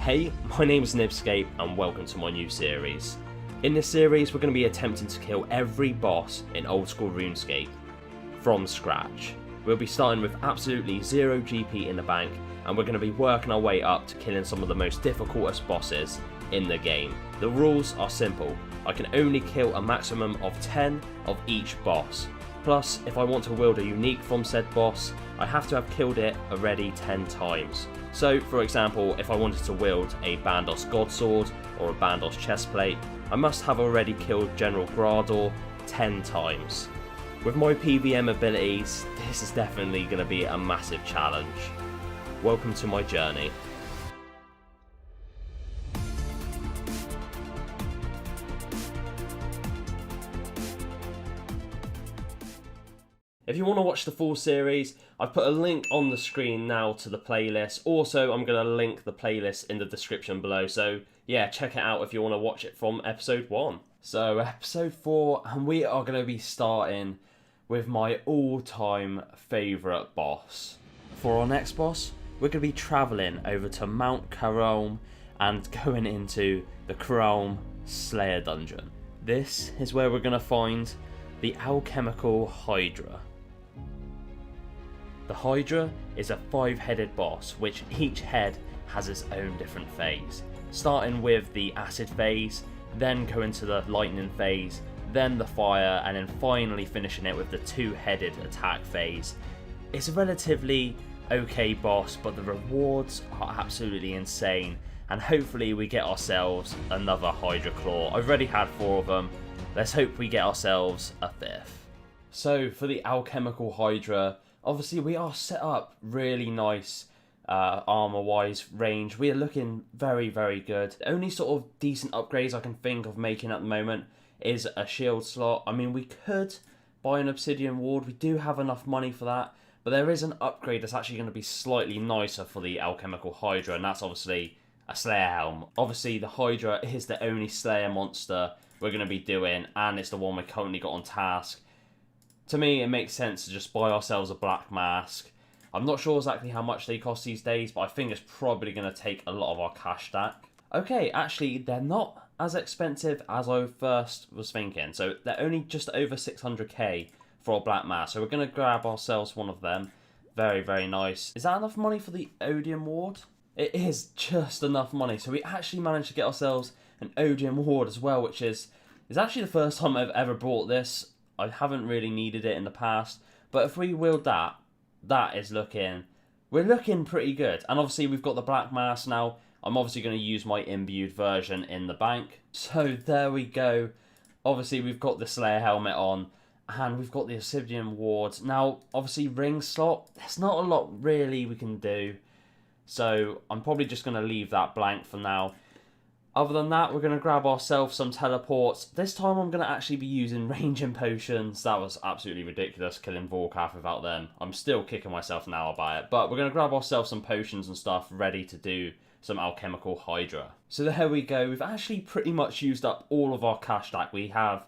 Hey, my name is Nibzscape and welcome to my new series. In this series we're going to be attempting to kill every boss in Oldschool Runescape from scratch. We'll be starting with absolutely 0 GP in the bank and we're going to be working our way up to killing some of the most difficultest bosses in the game. The rules are simple. I can only kill a maximum of 10 of each boss. Plus, if I want to wield a unique from said boss, I have to have killed it already 10 times. So, for example, if I wanted to wield a Bandos Godsword or a Bandos Chestplate, I must have already killed General Grador 10 times. With my PVM abilities, this is definitely going to be a massive challenge. Welcome to my journey. If you want to watch the full series, I've put a link on the screen now to the playlist. Also, I'm going to link the playlist in the description below. So yeah, check it out if you want to watch it from episode 1. So episode 4, and we are going to be starting with my all-time favourite boss. For our next boss, we're going to be travelling over to Mount Karom and going into the Karom Slayer dungeon. This is where we're going to find the Alchemical Hydra. The Hydra is a 5-headed boss, which each head has its own different phase. Starting with the acid phase, then going to the lightning phase, then the fire, and then finally finishing it with the 2-headed attack phase. It's a relatively okay boss, but the rewards are absolutely insane, and hopefully we get ourselves another Hydra Claw. I've already had 4 of them, let's hope we get ourselves a 5th. So for the Alchemical Hydra, obviously we are set up really nice armor wise range. We are looking very good. The only sort of decent upgrades I can think of making at the moment is a shield slot. I mean, we could buy an obsidian ward, we do have enough money for that, but there is an upgrade that's actually going to be slightly nicer for the Alchemical Hydra, and that's obviously a Slayer Helm. Obviously the Hydra is the only Slayer monster we're going to be doing, and it's the one we currently got on task. To me, it makes sense to just buy ourselves a black mask. I'm not sure exactly how much they cost these days, but I think it's probably going to take a lot of our cash stack. Okay, actually, they're not as expensive as I first was thinking. So they're only just over 600k for a black mask. So we're going to grab ourselves one of them. Very nice. Is that enough money for the Odium Ward? It is just enough money. So we actually managed to get ourselves an Odium Ward as well, which is actually the first time I've ever bought this. I haven't really needed it in the past, but if we wield that is we're looking pretty good. And obviously we've got the black mask now. I'm obviously going to use my imbued version in the bank. So there we go. Obviously we've got the Slayer helmet on, and we've got the obsidian wards. Now obviously ring slot, there's not a lot really we can do, so I'm probably just going to leave that blank for now. Other than that, we're going to grab ourselves some teleports. This time I'm going to actually be using ranging potions. That was absolutely ridiculous, killing Vorkath without them. I'm still kicking myself now about it. But we're going to grab ourselves some potions and stuff ready to do some Alchemical Hydra. So there we go. We've actually pretty much used up all of our cash stack. We have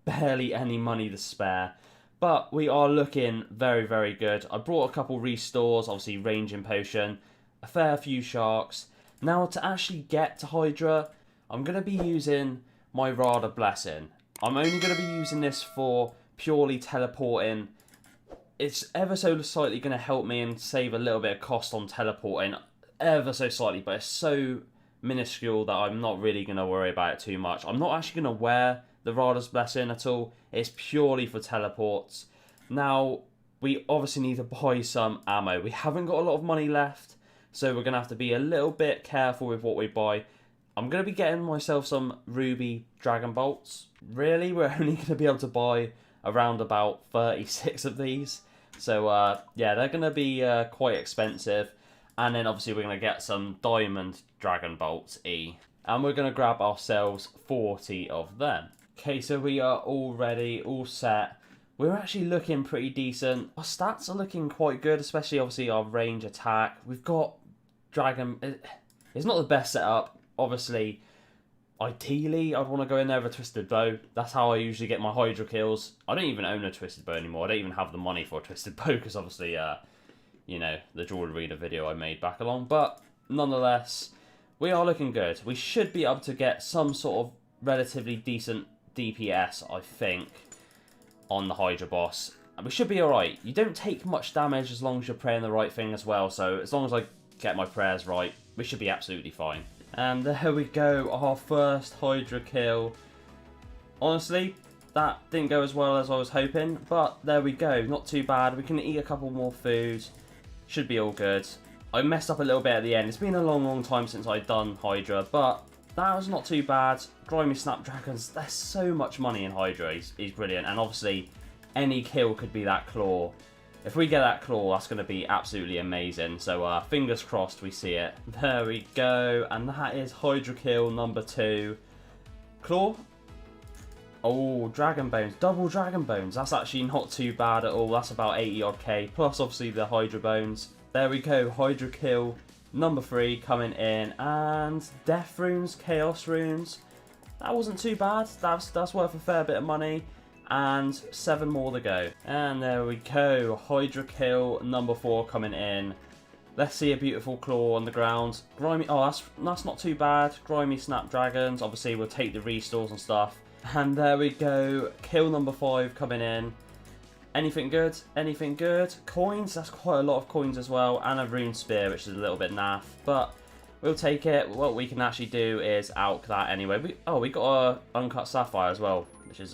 barely any money to spare. But we are looking very good. I brought a couple restores, obviously ranging potion, a fair few sharks. Now, to actually get to Hydra, I'm going to be using my Radar Blessing. I'm only going to be using this for purely teleporting. It's ever so slightly going to help me and save a little bit of cost on teleporting. Ever so slightly, but it's so minuscule that I'm not really going to worry about it too much. I'm not actually going to wear the Radar's Blessing at all. It's purely for teleports. Now, we obviously need to buy some ammo. We haven't got a lot of money left, so we're going to have to be a little bit careful with what we buy. I'm going to be getting myself some Ruby Dragon Bolts. Really, we're only going to be able to buy around about 36 of these. So, yeah, they're going to be quite expensive. And then, obviously, we're going to get some Diamond Dragon Bolts E. And we're going to grab ourselves 40 of them. Okay, so we are all ready, all set. We're actually looking pretty decent. Our stats are looking quite good, especially obviously our range attack. We've got Dragon. It's not the best setup. Obviously, ideally, I'd want to go in there with a Twisted Bow. That's how I usually get my Hydra kills. I don't even own a Twisted Bow anymore. I don't even have the money for a Twisted Bow because obviously, you know, the Jordan Reader video I made back along. But nonetheless, we are looking good. We should be able to get some sort of relatively decent DPS, I think, on the Hydra boss. And we should be alright. You don't take much damage as long as you're praying the right thing as well, so as long as I get my prayers right, we should be absolutely fine. And there we go, our first Hydra kill. Honestly, that didn't go as well as I was hoping, but there we go, not too bad. We can eat a couple more food, should be all good. I messed up a little bit at the end. It's been a long time since I've done Hydra, but that was not too bad. Grimy Snapdragons, there's so much money in Hydra, he's brilliant, and obviously any kill could be that claw. If we get that claw, that's going to be absolutely amazing. So fingers crossed we see it. There we go. And that is Hydra kill number 2. Claw. Oh, Dragon Bones. Double Dragon Bones. That's actually not too bad at all. That's about 80 odd K. Plus obviously the Hydra Bones. There we go. Hydra kill number 3 coming in. And Death Runes, Chaos Runes. That wasn't too bad. That's worth a fair bit of money. And 7 more to go. And there we go. Hydra kill number 4 coming in. Let's see a beautiful claw on the ground. Grimy. Oh, that's not too bad. Grimy Snapdragons. Obviously, we'll take the restores and stuff. And there we go. Kill number 5 coming in. Anything good? Anything good? Coins. That's quite a lot of coins as well. And a rune spear, which is a little bit naff. But we'll take it. What we can actually do is alch that anyway. We got a uncut sapphire as well, which is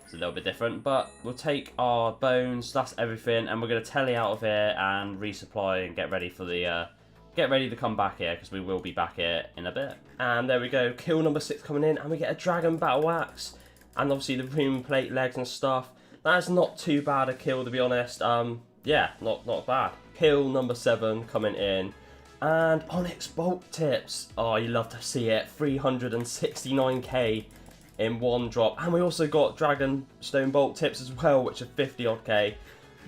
it's a little bit different, but we'll take our bones, that's everything, and we're going to tele out of here and resupply and get ready for the get ready to come back here, because we will be back here in a bit. And there we go, kill number 6 coming in, and we get a dragon battle axe, and obviously the rune plate legs and stuff. That's not too bad a kill, to be honest. Yeah, not bad. Kill number 7 coming in, and onyx bolt tips. Oh, you love to see it. 369k in one drop, and we also got dragon stone bolt tips as well, which are 50 odd K.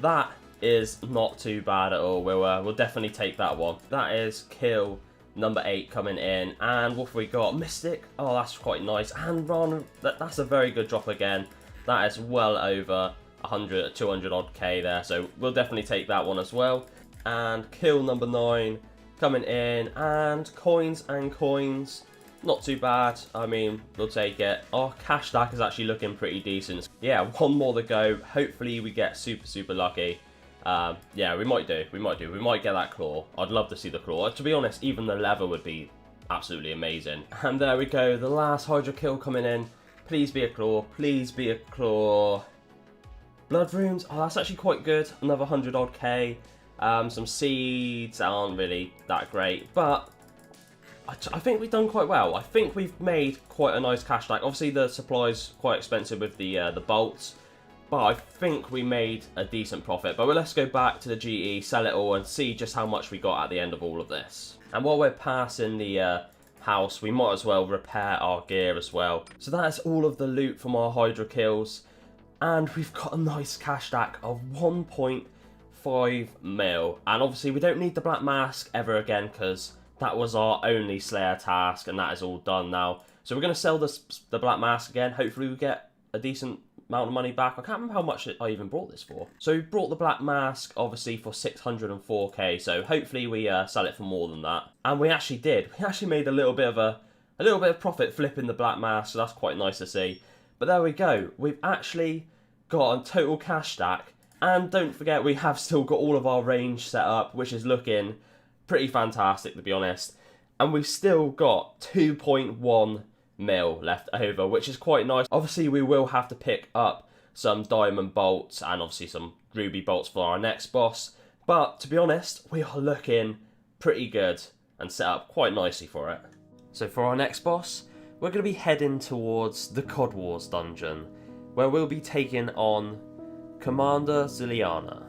That is not too bad at all. We'll definitely take that one. That is kill number 8 coming in, and what have we got? Mystic. Oh, that's quite nice. And Ron, that's a very good drop again. That is well over 100, 200 odd K there, so we'll definitely take that one as well. And kill number 9 coming in, and coins and coins. Not too bad. I mean, we'll take it. Our cash stack is actually looking pretty decent. Yeah, 1 more to go. Hopefully we get super lucky. Yeah, we might do. We might get that claw. I'd love to see the claw. To be honest, even the leather would be absolutely amazing. And there we go. The last Hydra kill coming in. Please be a claw. Please be a claw. Blood runes. Oh, that's actually quite good. Another 100 odd K. Some seeds aren't really that great, but I think we've done quite well. I think we've made quite a nice cash stack. Obviously, the supply's quite expensive with the bolts, but I think we made a decent profit. But let's go back to the GE, sell it all, and see just how much we got at the end of all of this. And while we're passing the house, we might as well repair our gear as well. So that is all of the loot from our Hydra kills, and we've got a nice cash stack of 1.5 mil. And obviously, we don't need the black mask ever again, because that was our only Slayer task, and that is all done now. So we're going to sell the black mask again. Hopefully we get a decent amount of money back. I can't remember how much I even brought this for. So we brought the black mask, obviously, for 604k. So hopefully we sell it for more than that. And we actually did. We actually made a little bit of profit flipping the black mask. So that's quite nice to see. But there we go. We've actually got a total cash stack. And don't forget, we have still got all of our range set up, which is looking pretty fantastic, to be honest. And we've still got 2.1 mil left over, which is quite nice. Obviously, we will have to pick up some diamond bolts and obviously some ruby bolts for our next boss. But to be honest, we are looking pretty good and set up quite nicely for it. So for our next boss, we're going to be heading towards the COD Wars dungeon, where we'll be taking on Commander Zilyana.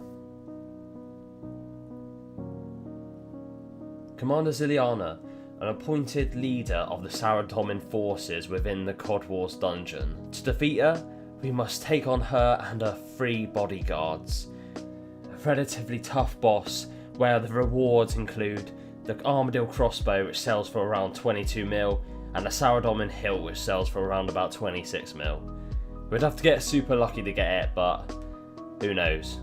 Commander Zilyana, an appointed leader of the Saradomin forces within the COD Wars dungeon. To defeat her, we must take on her and her 3 bodyguards. A relatively tough boss, where the rewards include the Armadillo crossbow, which sells for around 22 mil, and the Saradomin hilt, which sells for around about 26 mil. We'd have to get super lucky to get it, but who knows.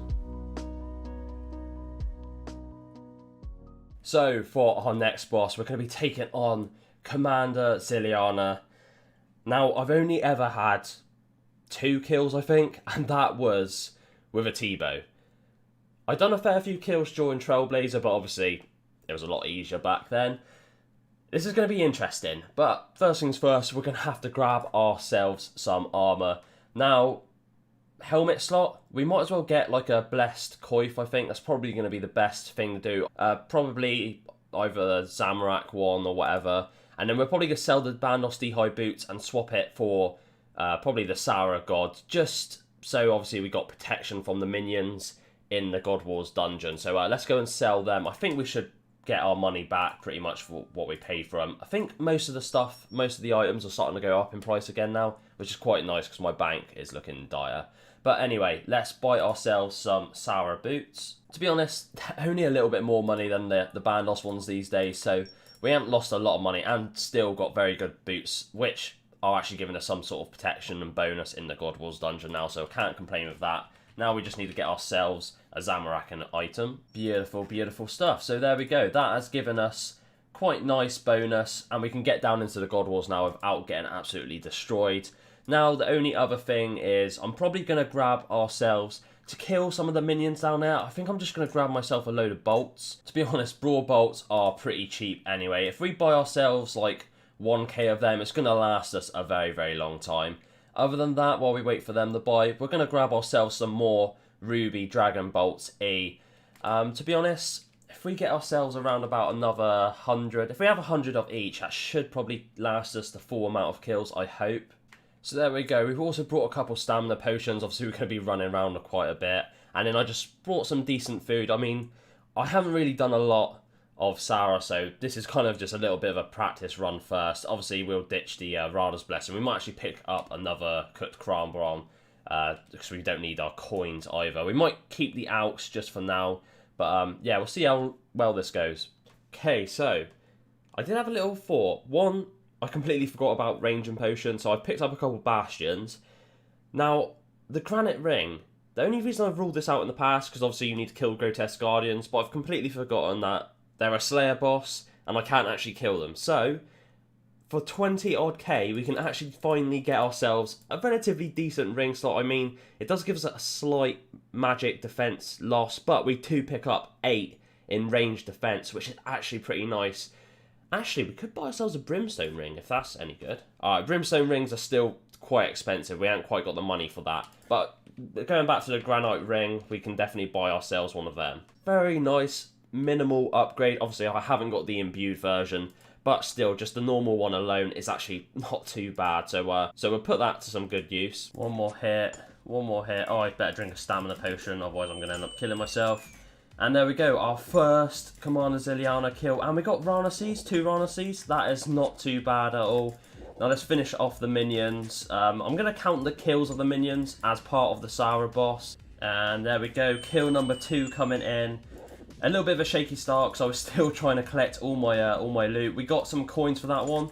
So for our next boss, we're going to be taking on Commander Zilyana. Now, I've only ever had 2 kills, I think, and that was with a T-bow. I'd done a fair few kills during Trailblazer, but obviously it was a lot easier back then. This is going to be interesting, but first things first, we're going to have to grab ourselves some armour. Now, helmet slot, we might as well get like a Blessed Coif, I think. That's probably going to be the best thing to do. Probably either the Zamorak one or whatever. And then we're probably going to sell the Bandos D-High boots and swap it for probably the Sara God. Just so obviously we got protection from the minions in the God Wars dungeon. So let's go and sell them. I think we should get our money back pretty much for what we paid for them. I think most of the stuff, most of the items are starting to go up in price again now, which is quite nice because my bank is looking dire. But anyway, let's buy ourselves some Sara boots. To be honest, only a little bit more money than the Bandos ones these days, so we haven't lost a lot of money and still got very good boots, which are actually giving us some sort of protection and bonus in the God Wars dungeon now, so can't complain with that. Now we just need to get ourselves a Zamorak item. Beautiful, beautiful stuff. So there we go. That has given us quite nice bonus, and we can get down into the God Wars now without getting absolutely destroyed. Now, the only other thing is I'm probably going to grab ourselves to kill some of the minions down there. I think I'm just going to grab myself a load of bolts. To be honest, brawl bolts are pretty cheap anyway. If we buy ourselves like 1k of them, it's going to last us a very, very long time. Other than that, while we wait for them to buy, we're going to grab ourselves some more Ruby Dragon Bolts E. To be honest, if we get ourselves around about another 100, if we have 100 of each, that should probably last us the full amount of kills, I hope. So there we go. We've also brought a couple stamina potions. Obviously, we're going to be running around quite a bit. And then I just brought some decent food. I mean, I haven't really done a lot of Sara, so this is kind of just a little bit of a practice run first. Obviously, we'll ditch the Rada's Blessing. We might actually pick up another cooked Cranbron, because we don't need our coins either. We might keep the Alks just for now, but yeah, we'll see how well this goes. Okay, so I did have a little thought. One, I completely forgot about range and potion, so I picked up a couple bastions. Now, the Granite Ring, the only reason I've ruled this out in the past, because obviously you need to kill Grotesque Guardians, but I've completely forgotten that they're a Slayer boss, and I can't actually kill them. So, for 20 odd K, we can actually finally get ourselves a relatively decent ring slot. I mean, it does give us a slight magic defense loss, but we do pick up 8 in range defense, which is actually pretty nice. Actually, we could buy ourselves a Brimstone ring, if that's any good. Alright, Brimstone rings are still quite expensive. We haven't quite got the money for that. But going back to the Granite ring, we can definitely buy ourselves one of them. Very nice, minimal upgrade. Obviously, I haven't got the imbued version, but still, just the normal one alone is actually not too bad. So we'll put that to some good use. One more hit. Oh, I better drink a stamina potion, otherwise I'm going to end up killing myself. And there we go, our first Commander Zilyana kill. And we got Ramesses, 2 Ramesses. That is not too bad at all. Now let's finish off the minions. I'm going to count the kills of the minions as part of the Sara boss. And there we go, kill number 2 coming in. A little bit of a shaky start because I was still trying to collect all my loot. We got some coins for that one.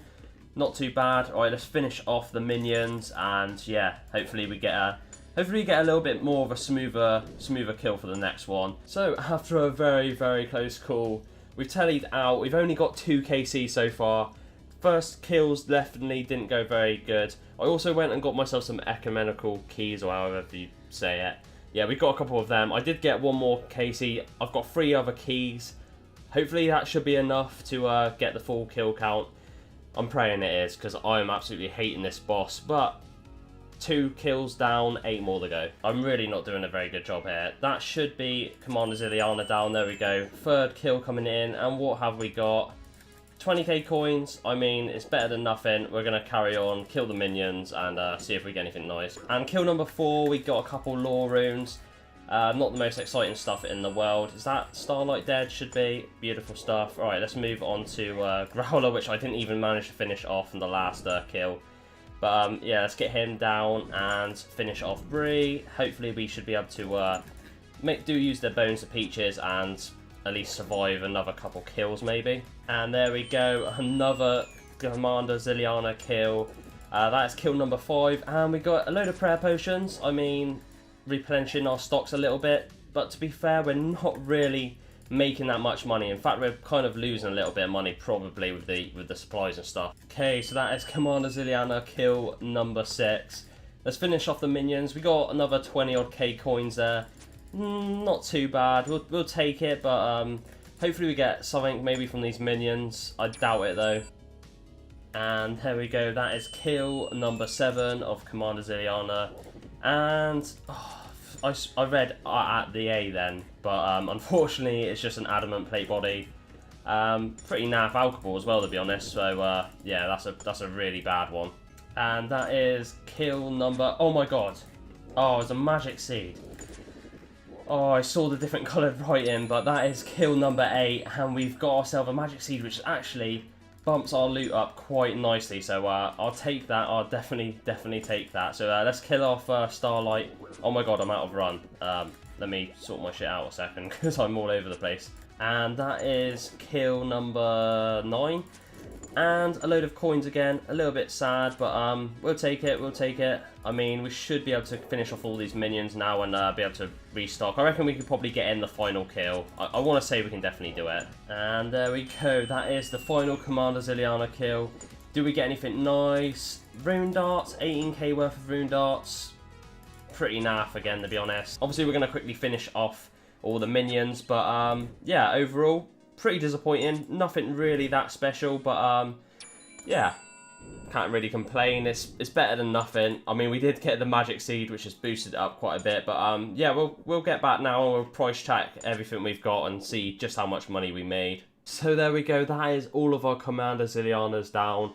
Not too bad. Alright, let's finish off the minions. And yeah, hopefully we get a little bit more of a smoother kill for the next one. So after a very, very close call, we've tallied out. We've only got 2 KC so far. First kills definitely didn't go very good. I also went and got myself some ecumenical keys, or however you say it. Yeah, we got a couple of them. I did get 1 more KC. I've got 3 other keys. Hopefully that should be enough to get the full kill count. I'm praying it is, because I'm absolutely hating this boss. But 2 kills down, 8 more to go. I'm really not doing a very good job here. That should be Commander Zilyana down. There we go. 3rd kill coming in. And what have we got? 20k coins. I mean, it's better than nothing. We're going to carry on, kill the minions, and see if we get anything nice. And kill number 4, we got a couple lore runes. Not the most exciting stuff in the world. Is that Starlight Dead? Should be. Beautiful stuff. Alright, let's move on to Growler, which I didn't even manage to finish off in the last kill. But yeah, let's get him down and finish off Bree. Hopefully we should be able to use their bones to Peaches and at least survive another couple kills maybe. And there we go, another Commander Zilyana kill. That is kill number 5, and we got a load of prayer potions. I mean, replenishing our stocks a little bit, but to be fair, we're not really making that much money. In fact, we're kind of losing a little bit of money probably with the supplies and stuff. Okay, so that is Commander Zilyana kill number 6. Let's finish off the minions. We got another 20 odd K coins there. Not too bad. We'll take it, but hopefully we get something maybe from these minions. I doubt it though. And there we go. That is kill number 7 of Commander Zilyana. And I read at the A then, but unfortunately it's just an adamant plate body. Pretty naff alcohol as well, to be honest. So yeah, that's a really bad one. And that is kill number. Oh my god! Oh, it's a magic seed. Oh, I saw the different coloured writing, but that is kill number 8, and we've got ourselves a magic seed, which actually bumps our loot up quite nicely. So I'll take that. I'll definitely take that. So let's kill off Starlight. Oh my god, I'm out of run. Let me sort my shit out a second because I'm all over the place. And that is kill number 9. And a load of coins again, a little bit sad, but we'll take it. I mean, we should be able to finish off all these minions now and be able to restock. I reckon we could probably get in the final kill. I want to say we can definitely do it. And there we go, that is the final Commander Zilyana kill. Do we get anything nice? Rune darts, 18k worth of rune darts. Pretty naff again, to be honest. Obviously, we're going to quickly finish off all the minions, but yeah, overall, pretty disappointing. Nothing really that special, but yeah, can't really complain. It's better than nothing. I mean, we did get the magic seed, which has boosted it up quite a bit, but yeah, we'll get back now and we'll price check everything we've got and see just how much money we made. So there we go. That is all of our Commander Zilyanas down.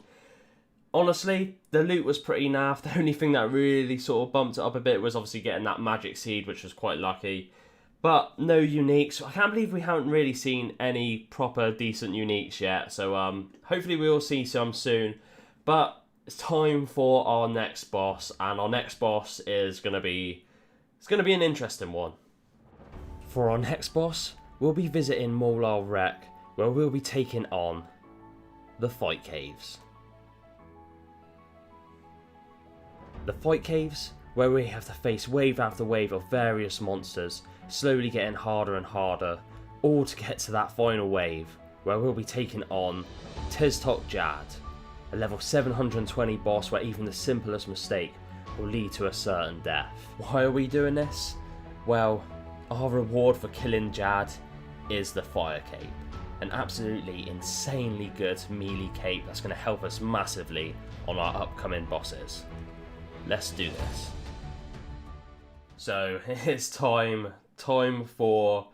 Honestly, the loot was pretty naff. The only thing that really sort of bumped it up a bit was obviously getting that magic seed, which was quite lucky. But no uniques. I can't believe we haven't really seen any proper decent uniques yet. So hopefully we will see some soon. But it's time for our next boss, and our next boss is gonna be an interesting one. For our next boss, we'll be visiting Molal Wreck, where we'll be taking on the Fight Caves. The Fight Caves, where we have to face wave after wave of various monsters, slowly getting harder and harder, all to get to that final wave, where we'll be taking on Teztok Jad, a level 720 boss where even the simplest mistake will lead to a certain death. Why are we doing this? Well, our reward for killing Jad is the Fire Cape, an absolutely insanely good melee cape that's going to help us massively on our upcoming bosses. Let's do this. So it's time for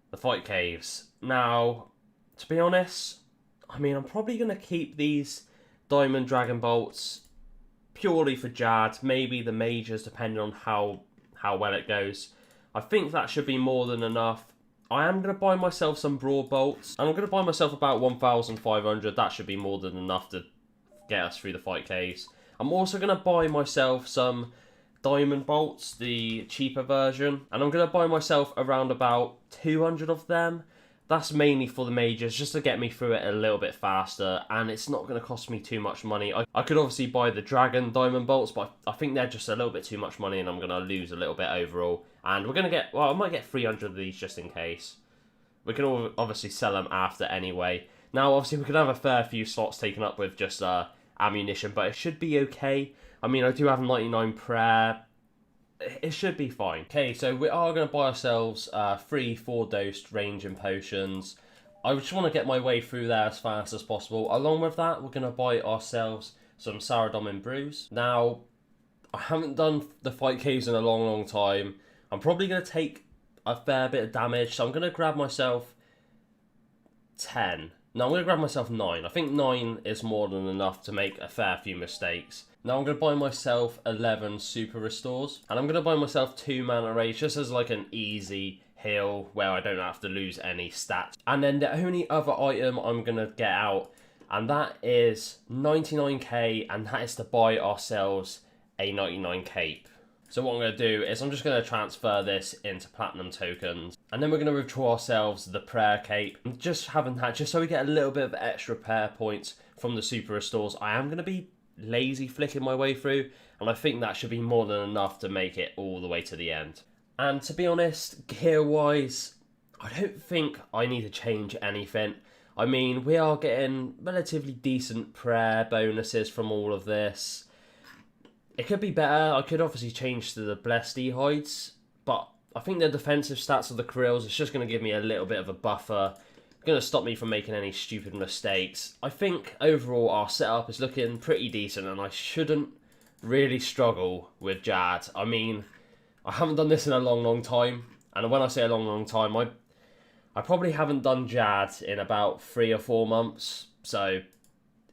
the Fight Caves. Now, to be honest, I mean, I'm probably going to keep these Diamond Dragon Bolts purely for Jad, maybe the mages depending on how well it goes. I think that should be more than enough. I am going to buy myself some Broad Bolts, and I'm going to buy myself about 1,500. That should be more than enough to get us through the Fight Caves. I'm also going to buy myself some Diamond Bolts, the cheaper version, and I'm going to buy myself around about 200 of them. That's mainly for the mages, just to get me through it a little bit faster, and it's not going to cost me too much money. I could obviously buy the Dragon Diamond Bolts, but I think they're just a little bit too much money, and I'm going to lose a little bit overall. And we're going to get, well, I might get 300 of these just in case. We can all obviously sell them after anyway. Now, obviously, we could have a fair few slots taken up with just ammunition, but it should be okay. I mean, I do have 99 prayer. It should be fine. Okay, so we are going to buy ourselves 3 4-dosed ranging potions. I just want to get my way through there as fast as possible. Along with that, we're going to buy ourselves some Saradomin brews. Now, I haven't done the Fight Caves in a long time. I'm probably going to take a fair bit of damage, so I'm going to grab myself 10. No, I'm going to grab myself 9. I think 9 is more than enough to make a fair few mistakes. Now I'm going to buy myself 11 super restores. And I'm going to buy myself 2 mana rage just as like an easy heal where I don't have to lose any stats. And then the only other item I'm going to get out, and that is 99k, and that is to buy ourselves a 99 cape. So what I'm going to do is I'm just going to transfer this into platinum tokens, and then we're going to withdraw ourselves the prayer cape. I'm just having that just so we get a little bit of extra prayer points from the super restores. I am going to be lazy flicking my way through, and I think that should be more than enough to make it all the way to the end. And to be honest, gear wise, I don't think I need to change anything. I mean, we are getting relatively decent prayer bonuses from all of this. It could be better. I could obviously change to the Blessed Hides, but I think the defensive stats of the Krills is just going to give me a little bit of a buffer. Going to stop me from making any stupid mistakes. I think overall our setup is looking pretty decent, and I shouldn't really struggle with Jad. I mean, I haven't done this in a long time, and when I say a long time, I probably haven't done Jad in about 3 or 4 months, so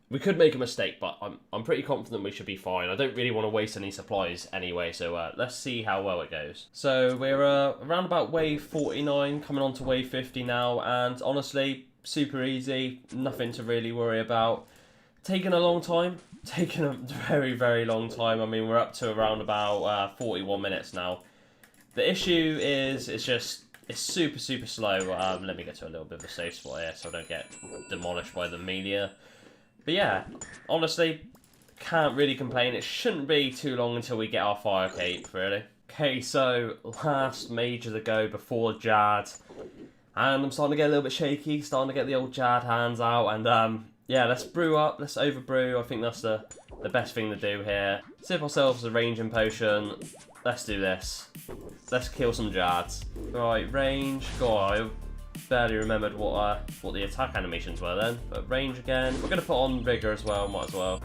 we could make a mistake, but I'm pretty confident we should be fine. I don't really want to waste any supplies anyway, so let's see how well it goes. So we're around about wave 49, coming on to wave 50 now, and honestly, super easy, nothing to really worry about. Taking a long time, taking a very long time. I mean, we're up to around about 41 minutes now. The issue is, it's super slow. Let me get to a little bit of a safe spot here so I don't get demolished by the media. But yeah, honestly, can't really complain. It shouldn't be too long until we get our fire cape, really. Okay, so last major to go before Jad. And I'm starting to get a little bit shaky, starting to get the old Jad hands out. And yeah, let's brew up, let's overbrew. I think that's the best thing to do here. Sip ourselves a ranging potion. Let's do this. Let's kill some Jads. Right, range. God, I barely remembered what the attack animations were then. But range again. We're going to put on vigor as well, might as well.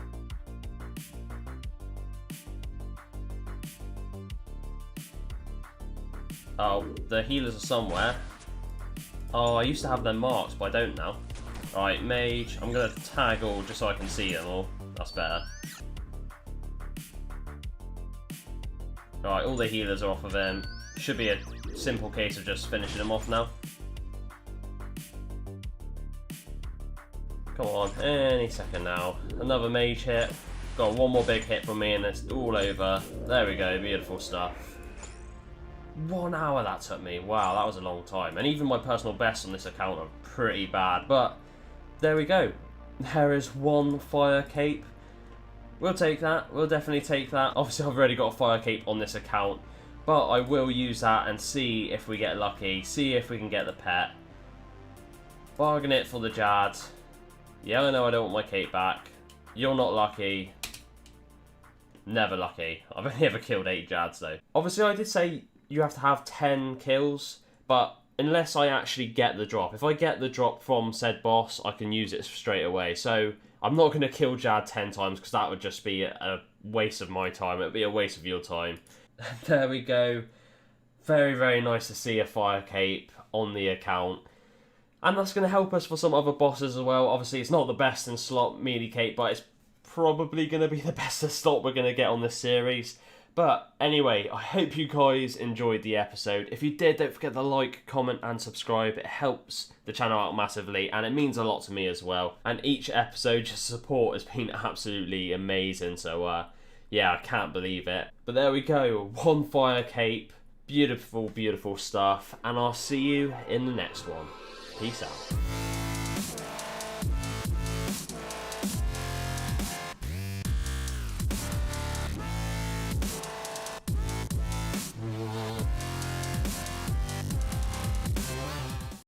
Oh, the healers are somewhere. Oh, I used to have them marked, but I don't now. Right, mage. I'm going to tag all just so I can see them all. That's better. Alright, all the healers are off of him. Should be a simple case of just finishing him off now. Come on, any second now. Another mage hit. Got one more big hit from me and it's all over. There we go, beautiful stuff. 1 hour that took me. Wow, that was a long time. And even my personal bests on this account are pretty bad. But there we go. There is one fire cape. We'll take that. We'll definitely take that. Obviously, I've already got a fire cape on this account. But I will use that and see if we get lucky. See if we can get the pet. Bargain it for the Jad. Yeah, I know I don't want my cape back. You're not lucky. Never lucky. I've only ever killed 8 Jads though. Obviously, I did say you have to have 10 kills. But unless I actually get the drop. If I get the drop from said boss, I can use it straight away. So I'm not going to kill Jad 10 times because that would just be a waste of my time. It would be a waste of your time. There we go. Very nice to see a fire cape on the account. And that's going to help us for some other bosses as well. Obviously, it's not the best in slot melee cape, but it's probably going to be the best in slot we're going to get on this series. But anyway, I hope you guys enjoyed the episode. If you did, don't forget to like, comment and subscribe. It helps the channel out massively and it means a lot to me as well. And each episode, your support has been absolutely amazing. So yeah, I can't believe it. But there we go, one fire cape. Beautiful stuff. And I'll see you in the next one. Peace out.